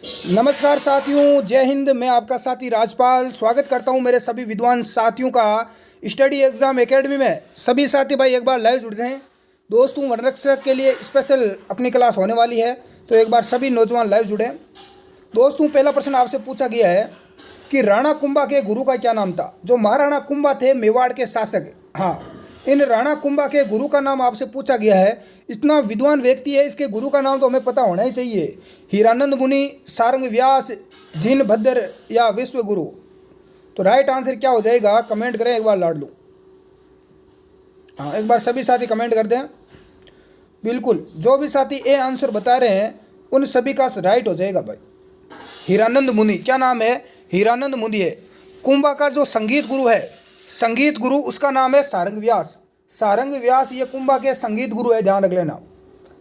नमस्कार साथियों, जय हिंद। मैं आपका साथी राजपाल स्वागत करता हूं मेरे सभी विद्वान साथियों का स्टडी एग्जाम एकेडमी में। सभी साथी भाई एक बार लाइव जुड़ जाएं। दोस्तों, वनरक्षक के लिए स्पेशल अपनी क्लास होने वाली है, तो एक बार सभी नौजवान लाइव जुड़ें। दोस्तों, पहला प्रश्न आपसे पूछा गया है कि राणा कुंभा के गुरु का क्या नाम था। जो महाराणा कुंभा थे मेवाड़ के शासक, हाँ, इन राणा कुंभा के गुरु का नाम आपसे पूछा गया है। इतना विद्वान व्यक्ति है, इसके गुरु का नाम तो हमें पता होना ही चाहिए। हीरानंद मुनि, सारंग व्यास, जिन भद्र या विश्व गुरु। तो राइट आंसर क्या हो जाएगा, कमेंट करें एक बार लाडलू। हाँ, एक बार सभी साथी कमेंट कर दें। बिल्कुल, जो भी साथी ए आंसर बता रहे हैं उन सभी का राइट हो जाएगा भाई। हीरानंद मुनि, क्या नाम है, हीरानंद मुनि है। कुंभा का जो संगीत गुरु है, संगीत गुरु उसका नाम है सारंग व्यास। सारंग व्यास ये कुंभा के संगीत गुरु है, ध्यान रख लेना।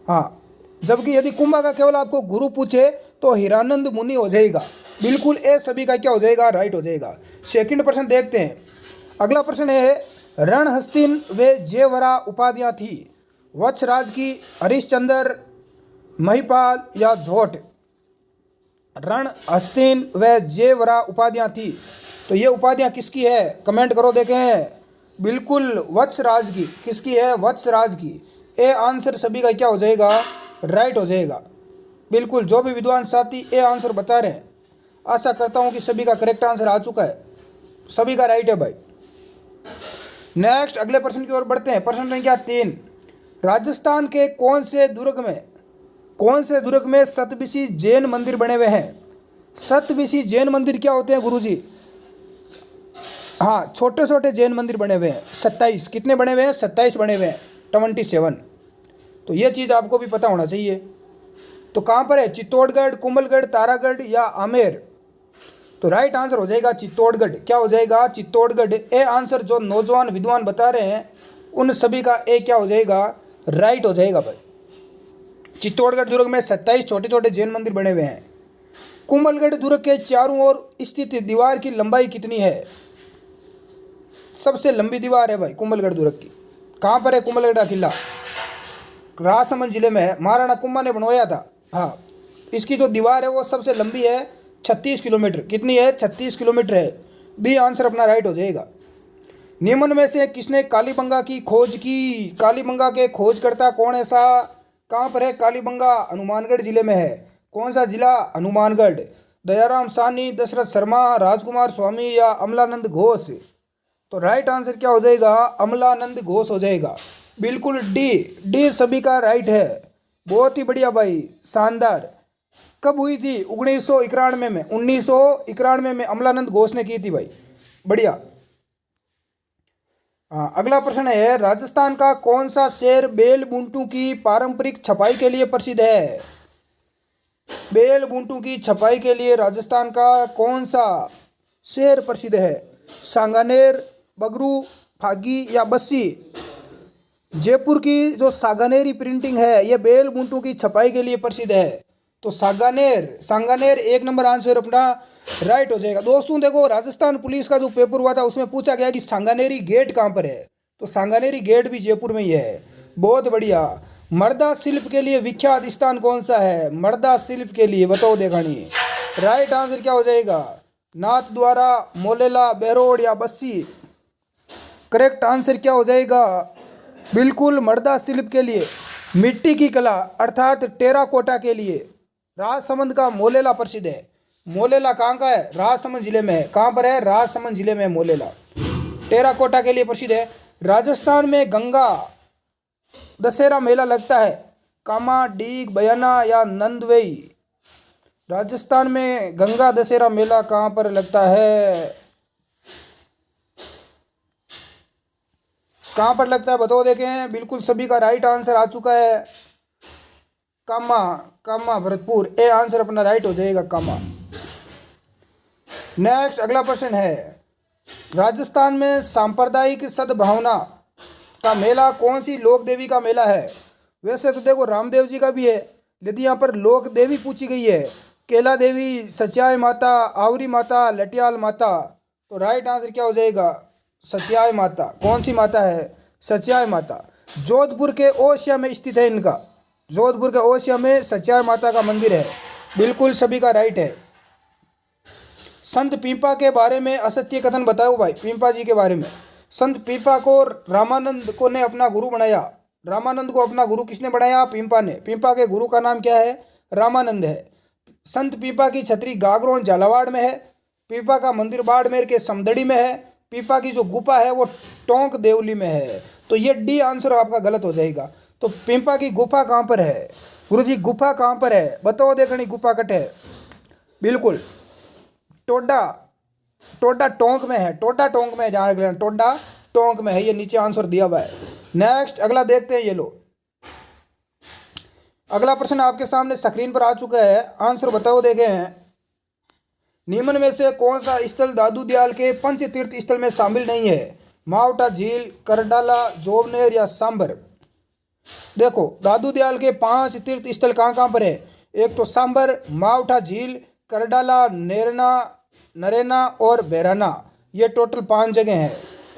हाँ, जबकि यदि कुंभा का केवल आपको गुरु पूछे तो हीरानंद मुनि हो जाएगा। बिल्कुल, ए सभी का क्या हो जाएगा, राइट हो जाएगा। सेकंड प्रश्न देखते हैं। अगला प्रश्न है, रणहस्तिन व जेवरा उपाधियाँ थी वत्सराज की, हरिश्चंद्र, महिपाल या झोट। रणहस्तिन व जेवरा उपाधियाँ थी, तो ये उपाधियाँ किसकी है, कमेंट करो देखें। बिल्कुल वत्सराज की। किसकी है, वत्सराज की। ए आंसर सभी का क्या हो जाएगा, राइट हो जाएगा। बिल्कुल, जो भी विद्वान साथी ए आंसर बता रहे हैं, आशा करता हूँ कि सभी का करेक्ट आंसर आ चुका है, सभी का राइट है भाई। नेक्स्ट अगले प्रश्न की ओर बढ़ते हैं। प्रश्न संख्या 3, राजस्थान के कौन से दुर्ग में सतविसी जैन मंदिर बने हुए हैं। सतविसी जैन मंदिर क्या होते हैं गुरुजी। हाँ, छोटे छोटे जैन मंदिर बने हुए हैं। 27 कितने बने हुए हैं, 27 बने हुए हैं, 27। तो ये चीज़ आपको भी पता होना चाहिए। तो कहाँ पर है, चित्तौड़गढ़, कुंभलगढ़, तारागढ़ या आमेर। तो राइट आंसर हो जाएगा चित्तौड़गढ़। क्या हो जाएगा, चित्तौड़गढ़। ए आंसर जो नौजवान विद्वान बता रहे हैं उन सभी का ए क्या हो जाएगा, राइट हो जाएगा भाई। चित्तौड़गढ़ दुर्ग में 27 छोटे छोटे जैन मंदिर बने हुए हैं। कुंभलगढ़ दुर्ग के चारों ओर स्थित दीवार की लंबाई कितनी है। सबसे लंबी दीवार है भाई कुंभलगढ़ दुर्ग की। कहाँ पर है कुंभलगढ़ का किला, राजसमंद जिले में है। महाराणा कुंभा ने बनवाया था। हाँ, इसकी जो दीवार है वो सबसे लंबी है, 36 किलोमीटर। कितनी है, 36 किलोमीटर है। बी आंसर अपना राइट हो जाएगा। निम्न में से किसने कालीबंगा की खोज की। कालीबंगा के खोजकर्ता कौन है सा। कहाँ पर है कालीबंगा, हनुमानगढ़ जिले में है। कौन सा जिला, हनुमानगढ़। दयाराम साहनी, दशरथ शर्मा, राजकुमार स्वामी या अमलानंद घोष। तो राइट आंसर क्या हो जाएगा, अमलानंद घोष हो जाएगा। बिल्कुल डी सभी का राइट है। बहुत ही बढ़िया भाई, शानदार। कब हुई थी, 1991 में। 1991 में अमलानंद घोष ने की थी भाई, बढ़िया। हाँ, अगला प्रश्न है, राजस्थान का कौन सा शहर बेल बूंटू की पारंपरिक छपाई के लिए प्रसिद्ध है। बेल बूंटू की छपाई के लिए राजस्थान का कौन सा शहर प्रसिद्ध है। सांगानेर, बगरू, फागी या बस्सी। जयपुर की जो सांगानेरी प्रिंटिंग है ये बेल बूंटू की छपाई के लिए प्रसिद्ध है। तो सांगानेर एक नंबर आंसर अपना राइट हो जाएगा। दोस्तों देखो, राजस्थान पुलिस का जो पेपर हुआ था उसमें पूछा गया कि सांगानेरी गेट कहाँ पर है। तो सांगानेरी गेट भी जयपुर में ही है, बहुत बढ़िया। मर्दा शिल्प के लिए विख्यात स्थान कौन सा है। मर्दा शिल्प के लिए बताओ देखानी। राइट आंसर क्या हो जाएगा, नाथद्वारा, मोलेला, बहरोड या बस्सी। करेक्ट आंसर क्या हो जाएगा, बिल्कुल मर्दा शिल्प के लिए, मिट्टी की कला अर्थात टेराकोटा के लिए राजसमंद का मोलेला प्रसिद्ध है। मोलेला कहाँ का है, राजसमंद जिले में है। कहाँ पर है, राजसमंद जिले में मोलेला। टेराकोटा के लिए प्रसिद्ध है। राजस्थान में गंगा दशहरा मेला लगता है। कामा, डीग, बयाना या नंदवेई। राजस्थान में गंगा दशहरा मेला कहाँ पर लगता है, कहाँ पर लगता है बताओ देखें। बिल्कुल सभी का राइट आंसर आ चुका है, कामा भरतपुर। ए आंसर अपना राइट हो जाएगा, कामा। नेक्स्ट अगला प्रश्न है, राजस्थान में सांप्रदायिक सद्भावना का मेला कौन सी लोक देवी का मेला है। वैसे तो देखो रामदेव जी का भी है, यदि यहाँ पर लोक देवी पूछी गई है, केला देवी, सच्याय माता, आवरी माता, लटियाल माता। तो राइट आंसर क्या हो जाएगा, सच्याय माता। कौन सी माता है, सच्याय माता। जोधपुर के ओसिया में स्थित है इनका। जोधपुर के ओसिया में सच्याय माता का मंदिर है। बिल्कुल सभी का राइट है। संत पीपा के बारे में असत्य कथन बताओ भाई, पीपा जी के बारे में। संत पीपा को रामानंद को ने अपना गुरु बनाया। रामानंद को अपना गुरु किसने बनाया? पीपा ने। पीपा के गुरु का नाम क्या है? रामानंद है। संत पीपा की छतरी गागरोन झालावाड़ में है। पीपा का मंदिर बाड़मेर के समदड़ी में है। पीपा की जो गुफा है वो टोंक देवली में है। तो ये डी आंसर आपका गलत हो जाएगा। तो पीपा की गुफा कहाँ पर है? गुरुजी गुफा कहाँ पर है बताओ देखनी, गुफा कट है। बिल्कुल टोडा, टोडा टोंक में है। टोडा टोंक में है, जहाँ टोडा टोंक में है, ये नीचे आंसर दिया हुआ है। नेक्स्ट अगला देखते हैं। ये लो अगला प्रश्न आपके सामने स्क्रीन पर आ चुका है, आंसर बताओ देखे हैं। निम्न में से कौन सा स्थल दादू दयाल के पंच तीर्थ स्थल में शामिल नहीं है? मावटा झील, करडाला, जोबनेर या सांबर। देखो दादू दयाल के 5 तीर्थ स्थल कहाँ कहाँ पर है? एक तो सांबर, मावटा झील, करडाला, नेरना, नरेना और बेराना। ये टोटल 5 जगह हैं।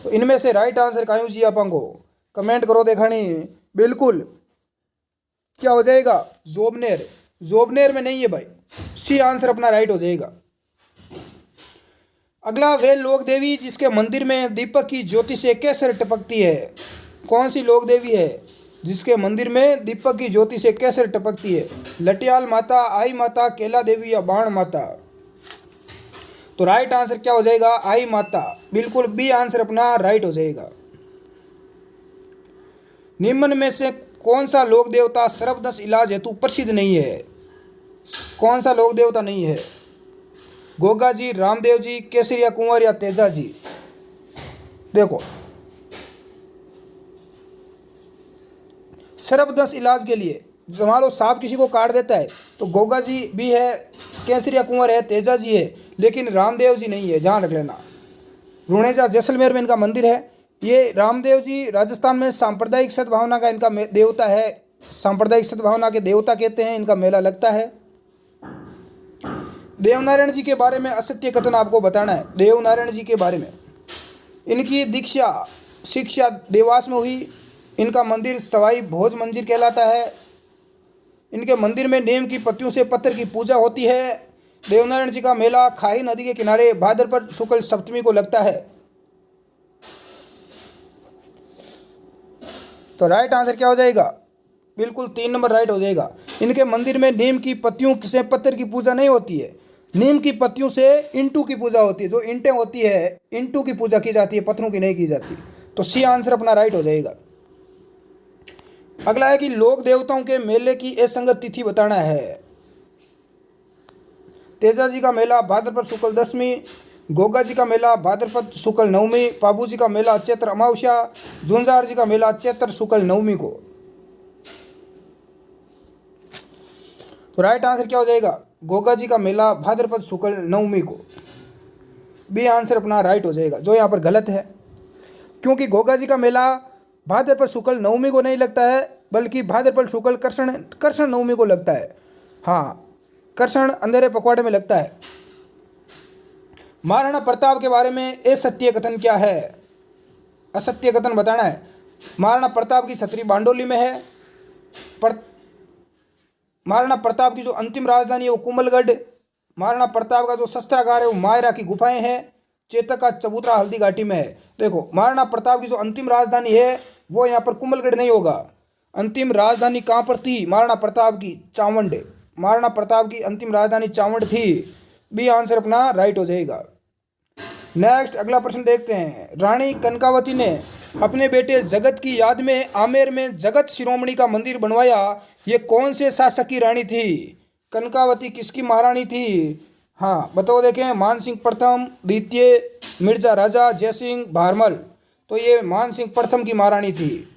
तो इनमें से राइट आंसर कहाँ जी आपको कमेंट करो देखानी। बिल्कुल क्या हो जाएगा? जोबनेर। जोबनेर में नहीं है भाई, सी आंसर अपना राइट हो जाएगा। अगला वे लोक देवी जिसके मंदिर में दीपक की ज्योति से कैसे टपकती है? कौन सी लोक देवी है जिसके मंदिर में दीपक की ज्योति से कैसे टपकती है? लटियाल माता, आई माता, केला देवी या बाण माता। तो राइट आंसर क्या हो जाएगा? आई माता। बिल्कुल बी आंसर अपना राइट हो जाएगा। निम्न में से कौन सा लोक देवता सर्वदस इलाज हेतु प्रसिद्ध नहीं है? कौन सा लोक देवता नहीं है? गोगा जी, रामदेव जी, केसरिया कुंवर या तेजा जी। देखो सर्वदस इलाज के लिए मान लो सांप किसी को काट देता है तो गोगा जी भी है, केसरिया कुंवर है, तेजा जी है, लेकिन रामदेव जी नहीं है, ध्यान रख लेना। रुणेजा जैसलमेर में इनका मंदिर है। ये रामदेव जी राजस्थान में सांप्रदायिक सद्भावना का इनका देवता है। सांप्रदायिक सद्भावना के देवता कहते हैं, इनका मेला लगता है। देवनारायण जी के बारे में असत्य कथन आपको बताना है। देवनारायण जी के बारे में, इनकी दीक्षा शिक्षा देवास में हुई। इनका मंदिर सवाई भोज मंदिर कहलाता है। इनके मंदिर में नीम की पत्तियों से पत्थर की पूजा होती है। देवनारायण जी का मेला खारी नदी के किनारे भाद्रपद शुक्ल सप्तमी को लगता है। तो राइट आंसर क्या हो जाएगा? बिल्कुल 3 नंबर राइट हो जाएगा। इनके मंदिर में नीम की पत्तियों से पत्थर की पूजा नहीं होती है, नीम की पत्तियों से इंटू की पूजा होती है। जो इंटें होती है इंटू की पूजा की जाती है, पत्थरों की नहीं की जाती। तो सी आंसर अपना राइट हो जाएगा। अगला है कि लोक देवताओं के मेले की असंगत तिथि बताना है। तेजा जी का मेला भाद्रपद शुक्ल 10वीं, गोगा जी का मेला भाद्रपद शुक्ल 9वीं, पाबू जी का मेला चैत्र अमावस्या, झुंझार जी का मेला चैत्र शुक्ल 9वीं को। तो राइट आंसर क्या हो जाएगा? गोगा जी का मेला भाद्रपद शुक्ल 9वीं को। बी आंसर अपना राइट हो जाएगा, जो यहाँ पर गलत है, क्योंकि गोगा जी का मेला भाद्रपद शुक्ल 9वीं को नहीं लगता है, बल्कि भाद्रपद शुक्ल कृष्ण 9वीं को लगता है। हाँ, कृष्ण अंधेरे पखवाड़े में लगता है। महाराणा प्रताप के बारे में असत्य कथन क्या है? असत्य कथन बताना है। महाराणा प्रताप की छतरी बांडोली में है। महाराणा प्रताप की जो अंतिम राजधानी है वो कुंभलगढ़। महाराणा प्रताप का जो शस्त्रागार है वो मायरा की गुफाएं हैं। चेतक का चबूतरा हल्दी घाटी में है। देखो महाराणा प्रताप की जो अंतिम राजधानी है वो यहाँ पर कुंभलगढ़ नहीं होगा। अंतिम राजधानी कहाँ पर थी महाराणा प्रताप की? चावंड। महाराणा प्रताप की अंतिम राजधानी चावंड थी। बी आंसर अपना राइट हो जाएगा। नेक्स्ट अगला प्रश्न देखते हैं। रानी कनकावती ने अपने बेटे जगत की याद में आमेर में जगत शिरोमणि का मंदिर बनवाया। ये कौन से शासक की रानी थी? कनकावती किसकी महारानी थी? हाँ बताओ देखें। मानसिंह प्रथम, द्वितीय, मिर्जा राजा, जयसिंह, भारमल। तो ये मानसिंह प्रथम की महारानी थी।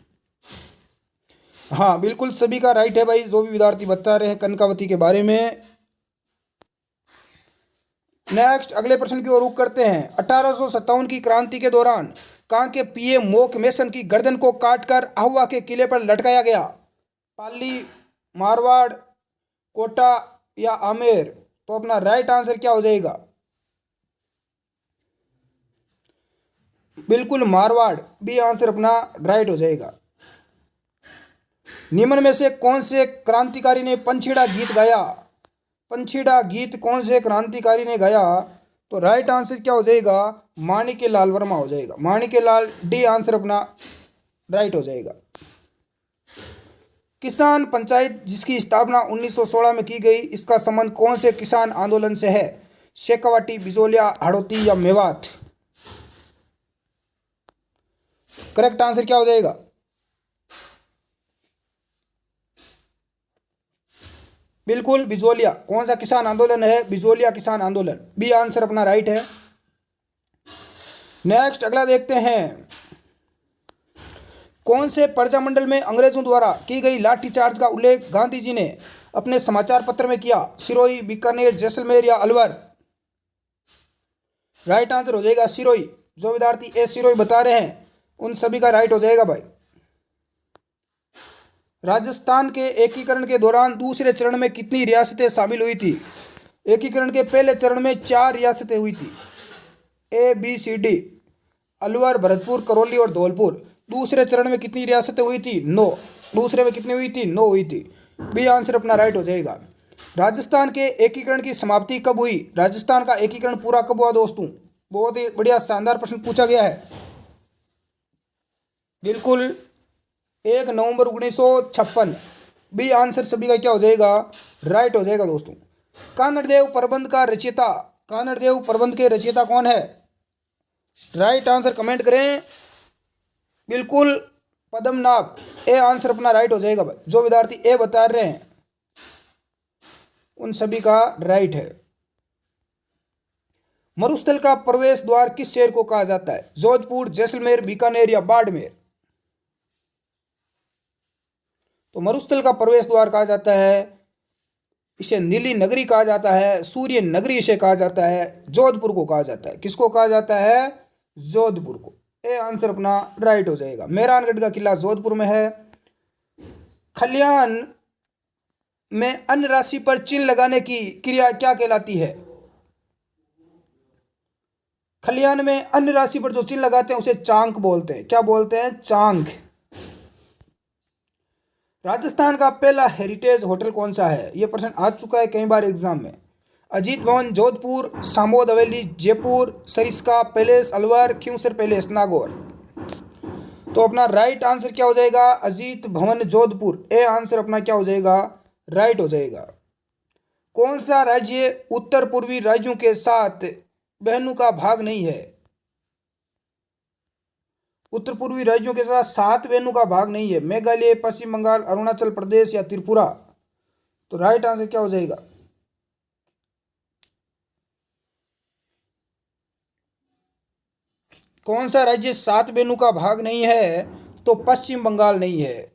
हाँ बिल्कुल सभी का राइट है भाई, जो भी विद्यार्थी बता रहे हैं कनकावती के बारे में। नेक्स्ट अगले प्रश्न की ओर रुख करते हैं। 1857 की क्रांति के दौरान कहाँ के पीएम मोक मेसन की गर्दन को काटकर आहुआ के किले पर लटकाया गया? पाली, मारवाड़, कोटा या आमेर। तो अपना राइट आंसर क्या हो जाएगा? बिल्कुल मारवाड़। बी आंसर अपना राइट हो जाएगा। निम्न में से कौन से क्रांतिकारी ने पंछीड़ा गीत गाया? पंछीड़ा गीत कौन से क्रांतिकारी ने गाया? तो राइट आंसर क्या हो जाएगा? माणिक्य लाल वर्मा हो जाएगा। माणिक्य लाल, डी आंसर अपना राइट हो जाएगा। किसान पंचायत जिसकी स्थापना 1916 में की गई, इसका संबंध कौन से किसान आंदोलन से है? शेखावाटी, बिजोलिया, हाड़ौती या मेवात? करेक्ट आंसर क्या हो जाएगा? बिल्कुल बिजोलिया। कौन सा किसान आंदोलन है? बिजोलिया किसान आंदोलन, बी आंसर अपना राइट है। नेक्स्ट अगला देखते हैं। कौन से प्रजामंडल में अंग्रेजों द्वारा की गई लाठीचार्ज का उल्लेख गांधी जी ने अपने समाचार पत्र में किया? सिरोही, बीकानेर, जैसलमेर या अलवर? राइट आंसर हो जाएगा सिरोही। जो विद्यार्थी ए सिरोही बता रहे हैं उन सभी का राइट हो जाएगा भाई। राजस्थान के एकीकरण के दौरान दूसरे चरण में कितनी रियासतें शामिल हुई थी? एकीकरण के पहले चरण में 4 रियासतें हुई थी, A B C D, Alwar, Bharatpur, Karauli और धौलपुर। दूसरे चरण में कितनी रियासतें हुई थी? 9। दूसरे में कितनी हुई थी? 9 हुई थी। बी आंसर अपना राइट हो जाएगा। राजस्थान के एकीकरण की समाप्ति कब हुई? राजस्थान का एकीकरण पूरा कब हुआ दोस्तों? बहुत ही बढ़िया शानदार प्रश्न पूछा गया है। बिल्कुल 1 नवंबर 1956। बी आंसर सभी का क्या हो जाएगा? राइट हो जाएगा दोस्तों। कानड़देव प्रबंध का रचयिता, कानड़देव प्रबंध के रचयिता कौन है? राइट आंसर कमेंट करें। बिल्कुल पद्मनाभ, ए आंसर अपना राइट हो जाएगा भाई। जो विद्यार्थी ए बता रहे हैं उन सभी का राइट है। मरुस्थल का प्रवेश द्वार किस शहर को कहा जाता है? जोधपुर, जैसलमेर, बीकानेर या बाड़मेर? तो मरुस्थल का प्रवेश द्वार कहा जाता है, इसे नीली नगरी कहा जाता है, सूर्य नगरी इसे कहा जाता है, जोधपुर को कहा जाता है। किसको कहा जाता है? जोधपुर को। ए आंसर अपना राइट हो जाएगा। मेहरानगढ़ का किला जोधपुर में है। खलियान में अन्य राशि पर चिन्ह लगाने की क्रिया क्या कहलाती है? खलियान में अन्य राशि पर जो चिन्ह लगाते हैं उसे चांक बोलते हैं। क्या बोलते हैं? चांक। राजस्थान का पहला हेरिटेज होटल कौन सा है? यह प्रश्न आ चुका है कई बार एग्जाम में। अजीत भवन जोधपुर, सामोद हवेली जयपुर, सरिस्का पैलेस अलवर, खिंवसर पैलेस नागौर? तो अपना राइट आंसर क्या हो जाएगा? अजीत भवन जोधपुर। ए आंसर अपना क्या हो जाएगा? राइट हो जाएगा। कौन सा राज्य उत्तर पूर्वी राज्यों के साथ बहनों का भाग नहीं है? उत्तर पूर्वी राज्यों के साथ 7 बहनों का भाग नहीं है। मेघालय, पश्चिम बंगाल, अरुणाचल प्रदेश या त्रिपुरा? तो राइट आंसर क्या हो जाएगा? कौन सा राज्य 7 बहनों का भाग नहीं है? तो पश्चिम बंगाल नहीं है।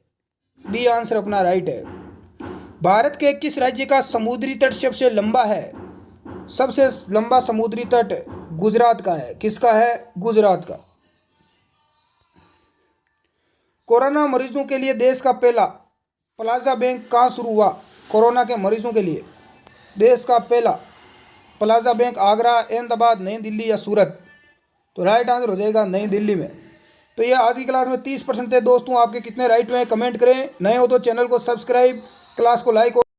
बी आंसर अपना राइट है। भारत के किस राज्य का समुद्री तट सबसे लंबा है? सबसे लंबा समुद्री तट गुजरात का है। किसका है? गुजरात का। कोरोना मरीजों के लिए देश का पहला प्लाजा बैंक कहाँ शुरू हुआ? कोरोना के मरीजों के लिए देश का पहला प्लाजा बैंक आगरा, अहमदाबाद, नई दिल्ली या सूरत? तो राइट आंसर हो जाएगा नई दिल्ली में। तो ये आज की क्लास में 30% थे दोस्तों। आपके कितने राइट हुए हैं कमेंट करें। नए हो तो चैनल को सब्सक्राइब, क्लास को लाइक